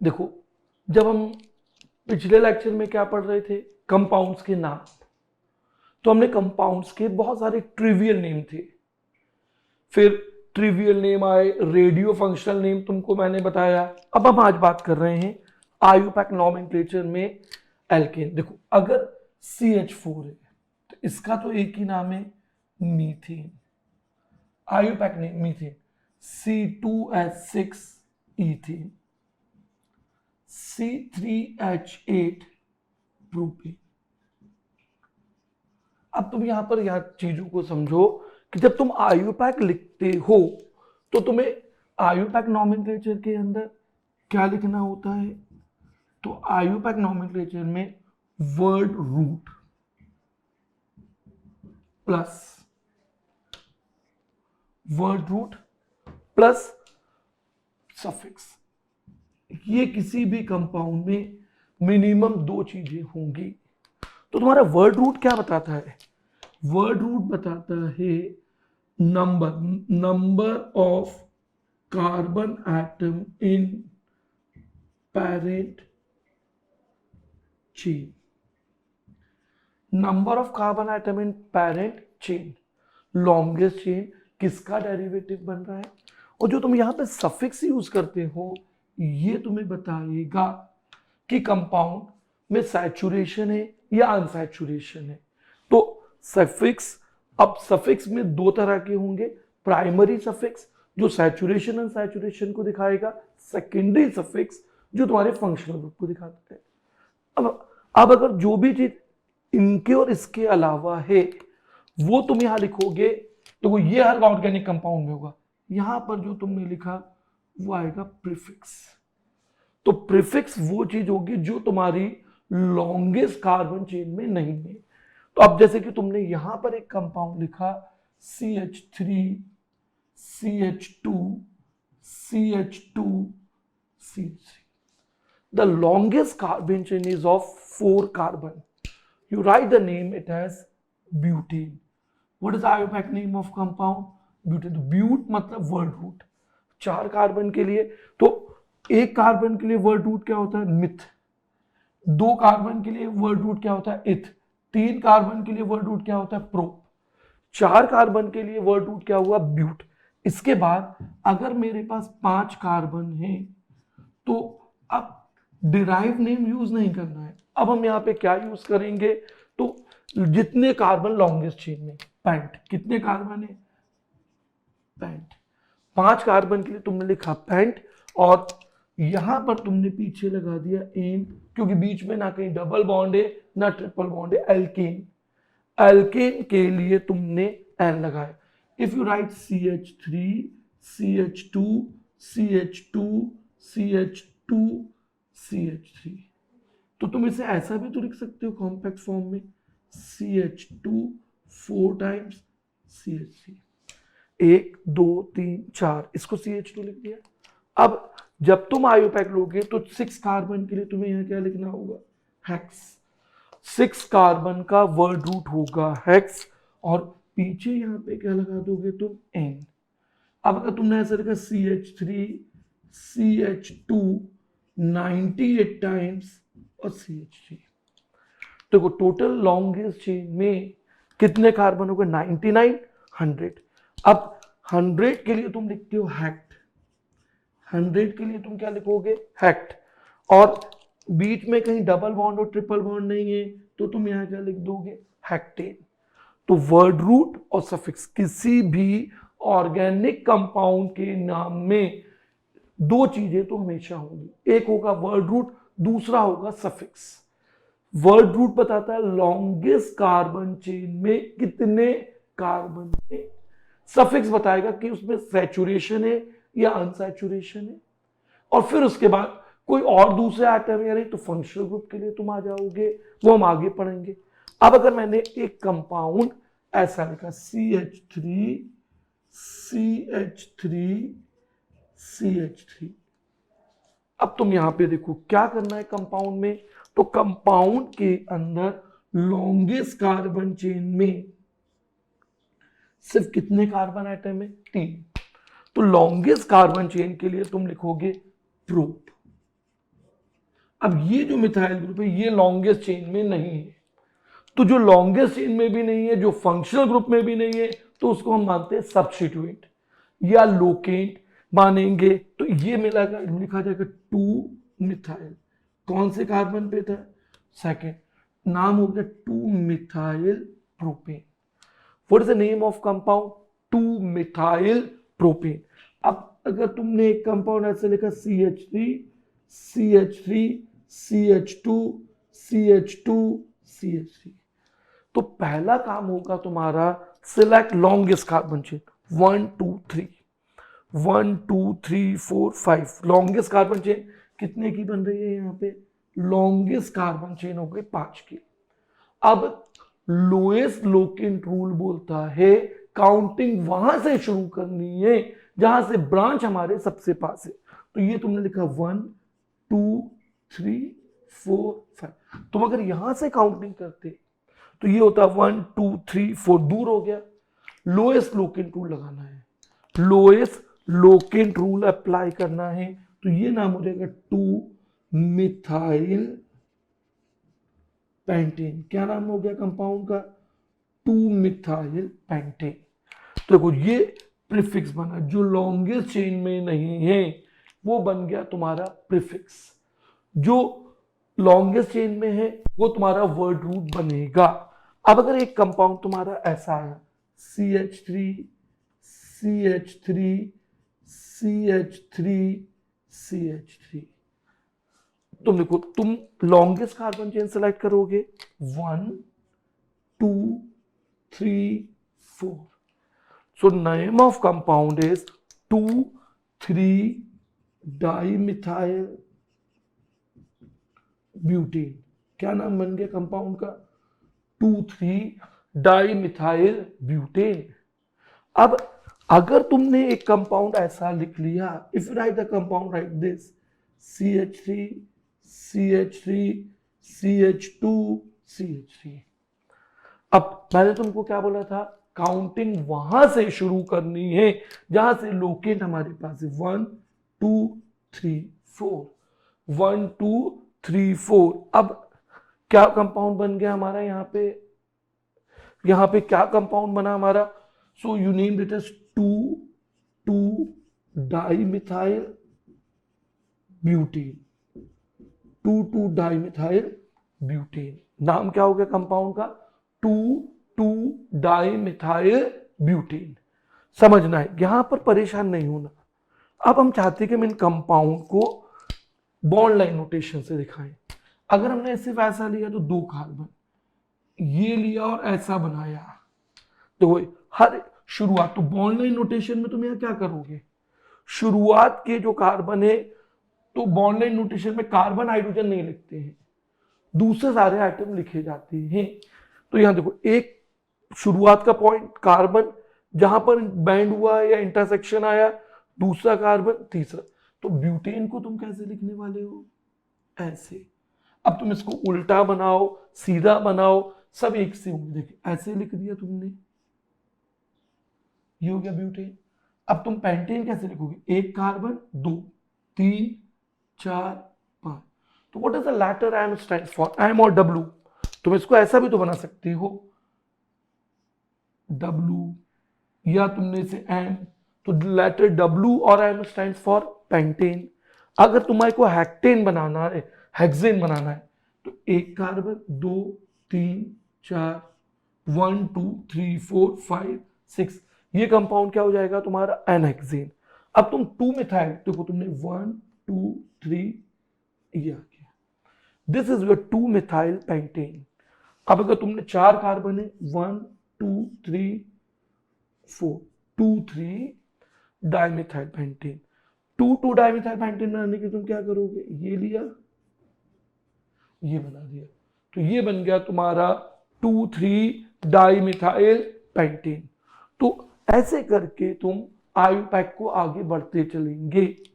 देखो, जब हम पिछले लेक्चर में क्या पढ़ रहे थे, कंपाउंड्स के नाम, तो हमने कंपाउंड्स के बहुत सारे ट्रिवियल नेम थे, फिर ट्रिवियल नेम आए, रेडियो फंक्शनल नेम तुमको मैंने बताया। अब हम आज बात कर रहे हैं आयुपैक नॉमेनक्लेचर में एल्केन। देखो, अगर CH4 है तो इसका तो एक ही नाम है, methane. IUPAC name methane, C2H6 ethane, C3H8 propane. अब तुम यहां पर यह चीजों को समझो कि जब तुम आयुपैक लिखते हो तो तुम्हें आयुपैक नॉमेनक्लेचर के अंदर क्या लिखना होता है। तो आयुपैक नॉमेनक्लेचर में वर्ड रूट प्लस सफिक्स, ये किसी भी कंपाउंड में मिनिमम दो चीजें होंगी। तो तुम्हारा वर्ड रूट क्या बताता है? वर्ड रूट बताता है number of carbon atom in parent chain. Number of carbon atom in parent chain, longest chain किसका डेरिवेटिव बन रहा है। और जो तुम यहां पे सफिक्स यूज करते हो, ये तुम्हें बताएगा कि कंपाउंड में सैचुरेशन है या अनसैचुरेशन है। तो सफिक्स, अब सफिक्स में दो तरह के होंगे, प्राइमरी सफिक्स जो सैचुरेशन अनसैचुरेशन को दिखाएगा, सेकेंडरी सफिक्स जो तुम्हारे फंक्शनल ग्रुप को दिखाता है। अब अगर जो भी चीज इनके और इसके अलावा है वो तुम यहां लिखोगे तो वो ये हर ऑर्गेनिक कंपाउंड में होगा। यहां पर जो तुमने लिखा वो आएगा प्रीफिक्स। तो प्रीफिक्स वो चीज होगी जो तुम्हारी लॉन्गेस्ट कार्बन चेन में नहीं है। तो अब जैसे कि तुमने यहां पर एक कंपाउंड लिखा CH3 CH2 CH2 CH3, the longest carbon chain is of 4 carbon. You write the name it as butane. What is the IUPAC name of compound? Butane. तो ब्यूट मतलब वर्ड रूट, 4 कार्बन के लिए। तो एक कार्बन के लिए word root क्या होता है? मिथ। 2 कार्बन के लिए वर्ड रूट क्या होता है? इथ। 3 कार्बन के लिए वर्ड रूट क्या होता है? प्रो। 4 कार्बन के लिए वर्ड रूट क्या हुआ? ब्यूट। इसके बाद अगर मेरे पास 5 कार्बन है तो अब डिराइव नेम यूज नहीं करना है। अब हम यहां पे क्या यूज करेंगे? तो जितने कार्बन लॉन्गेस्ट चेन में, पेंट। कितने कार्बन है? पेंट। 5 कार्बन के लिए तुमने लिखा पेंट और यहां पर तुमने पीछे लगा दिया एन, क्योंकि बीच में ना कहीं डबल बॉन्ड है ना ट्रिपल बॉन्ड है। एल्केन, एल्केन के लिए तुमने एन लगाया। If you right CH3 CH2 CH2 CH2 CH3, तो तुम इसे ऐसा भी तो लिख सकते हो कॉम्पैक्ट फॉर्म में, CH2 4 टाइम्स CH3, 1 2 3 4, इसको CH2 लिख दिया। अब जब तुम आयुपैक लोगे तो 6 कार्बन के लिए तुम्हें यहां क्या लिखना होगा? हेक्स। 6 कार्बन का वर्ड रूट होगा हेक्स और पीछे यहां पे क्या लगा दोगे तुम? एन। अब अगर तुमने ऐसा लिखा CH3 CH2 98 टाइम्स और CH3, देखो टोटल लॉन्गेस्ट चेन में कितने कार्बन हो गए? 99, 100। अब 100 के लिए तुम लिखते हो हेक्ट, 100 के लिए तुम क्या लिखोगे? हेक्ट। और बीच में कहीं डबल बॉन्ड और ट्रिपल बॉन्ड नहीं है तो तुम यहां क्या लिख दोगे? हेक्टेन। तो वर्ड रूट और सफिक्स किसी भी ऑर्गेनिक कंपाउंड के नाम में दो चीजें तो हमेशा होंगी, एक होगा वर्ड रूट, दूसरा होगा सफिक्स। वर्ड रूट बताता है लॉन्गेस्ट कार्बन चेन में कितने कार्बन है, सफिक्स बताएगा कि उसमें सैचुरेशन है या अनसैचुरेशन है। और फिर उसके बाद कोई और दूसरे एटम या नहीं तो फंक्शनल ग्रुप के लिए तुम आ जाओगे, वो हम आगे पढ़ेंगे। अब अगर मैंने एक कंपाउंड ऐसा लिखा CH3 CH3 CH3, अब तुम यहां पे देखो क्या करना है कंपाउंड में। तो कंपाउंड के अंदर लॉन्गेस्ट कार्बन चेन में सिर्फ कितने कार्बन आइटम है? 3। तो लॉन्गेस्ट कार्बन चेन के लिए तुम लिखोगे प्रोप। अब ये जो मिथाइल ग्रुप है ये लॉन्गेस्ट चेन में नहीं है, तो जो लॉन्गेस्ट चेन में भी नहीं है, जो फंक्शनल ग्रुप में भी नहीं है, तो उसको हम मानते हैं सब्स्टिट्यूएंट या लोकेंट मानेंगे। तो ये मिलाकर लिखा जाएगा 2 मिथाइल, कौन से कार्बन पे था, सेकेंड, नाम हो गया 2 methyl propane. What is the name of compound, 2 methyl propane. अब अगर तुमने एक कंपाउंड ऐसे लिखा CH3 CH3 CH2 CH2 CH3, तो पहला काम होगा तुम्हारा select longest carbon chain, 1 2 3 1 2 3 4 5 longest carbon chain कितने की बन रही है यहाँ पे, लॉन्गेस्ट कार्बन चेन हो गई 5 की। अब लोएस्ट लोकेंट रूल बोलता है काउंटिंग वहां से शुरू करनी है जहां से ब्रांच हमारे सबसे पास है। तो ये तुमने लिखा 1 2 3 4 5, तुम अगर यहां से काउंटिंग करते तो ये होता 1 2 3 4, दूर हो गया। लोएस्ट लोकेंट रूल लगाना है, लोएस्ट लोकेंट रूल अप्लाई करना है, तो ये नाम हो जाएगा 2 मिथाइल पेंटेन। क्या नाम हो गया कंपाउंड का, 2 मिथाइल पेंटेन। तो देखो ये प्रीफिक्स बना, जो लॉन्गेस्ट चेन में नहीं है वो बन गया तुम्हारा प्रीफिक्स, जो लॉन्गेस्ट चेन में है वो तुम्हारा वर्ड रूट बनेगा। अब अगर एक कंपाउंड तुम्हारा ऐसा आया CH3 CH3 CH3 CH3, तुम देखो तुम लॉन्गेस्ट कार्बन चेन सेलेक्ट करोगे 1 2 3 4, so name of compound is 2 3 dimethyl butane. क्या नाम बन गया कंपाउंड का, 2 3 डाइमिथाइल ब्यूटेन। अब अगर तुमने एक कंपाउंड ऐसा लिख लिया, if right the compound like this CH3 CH3 CH2 CH3, अब मैंने तुमको क्या बोला था, काउंटिंग वहां से शुरू करनी है जहां से लोकेंट हमारे पास है, 1 2 3 4 1 2 3 4। अब क्या कंपाउंड बन गया हमारा यहाँ पे क्या कंपाउंड बना हमारा, so you name it as 2 2 dimethyl butane, 2 2 dimethyl butane. नाम क्या हो गया कंपाउंड का, 2 2 डाइमिथाइल ब्यूटेन। समझना है, यहां पर परेशान नहीं होना। अब हम चाहते हैं कि हम इन कंपाउंड को बॉन्ड लाइन नोटेशन से दिखाएं। अगर हमने सिर्फ ऐसा लिया तो 2 कार्बन, ये लिया और ऐसा बनाया, तो हर शुरुआत, तो बॉन्ड लाइन नोटेशन में तुम यहां क्या करोगे, शुरुआत के जो कार्बन है तो बॉन्ड लाइन नोटेशन में कार्बन हाइड्रोजन नहीं लिखते हैं, दूसरे सारे आइटम लिखे जाते हैं। तो यहां देखो एक शुरुआत का पॉइंट कार्बन जहां पर बैंड हुआ या इंटरसेक्शन आया, दूसरा कार्बन, तीसरा। तो ब्यूटेन को तुम कैसे लिखने वाले हो, ऐसे। अब तुम इसको उल्टा बनाओ सीधा बनाओ, सब एक से होंगे। देखिए ऐसे लिख दिया तुमने, ये हो गया ब्यूटेन। अब तुम पेंटेन कैसे लिखोगे, एक कार्बन 2 3 4 5। तो what is the letter M stands for, M और डब्ल्यू। तुम इसको ऐसा भी तो बना सकते हो, डब्ल्यू, या तुमने इसे एम, तो लेटर डब्ल्यू और एम स्टैंड्स फॉर पेंटेन। अगर तुम्हारे को हेक्टेन बनाना है, हेक्सेन बनाना है, तो एक कार्बन 2 3 4 1 2 3 4 5 6, ये कंपाउंड क्या हो जाएगा तुम्हारा एनहेक्सेन। अब तुम 2 मिथाइल, देखो तुमने 1 2 3, ये आ गया, this is your 2 methyl pentane. अब अगर तुमने 4 कार्बन है, 1 2 3 4, 2 3 डाइमिथाइल पेंटेन। 2 2 डाइमिथाइल पेंटेन बनाने के तुम क्या करोगे, ये लिया, ये बना दिया, तो ये बन गया तुम्हारा 2 3 डाइमिथाइल पेंटेन। तो ऐसे करके तुम आयुपैक को आगे बढ़ते चलेंगे।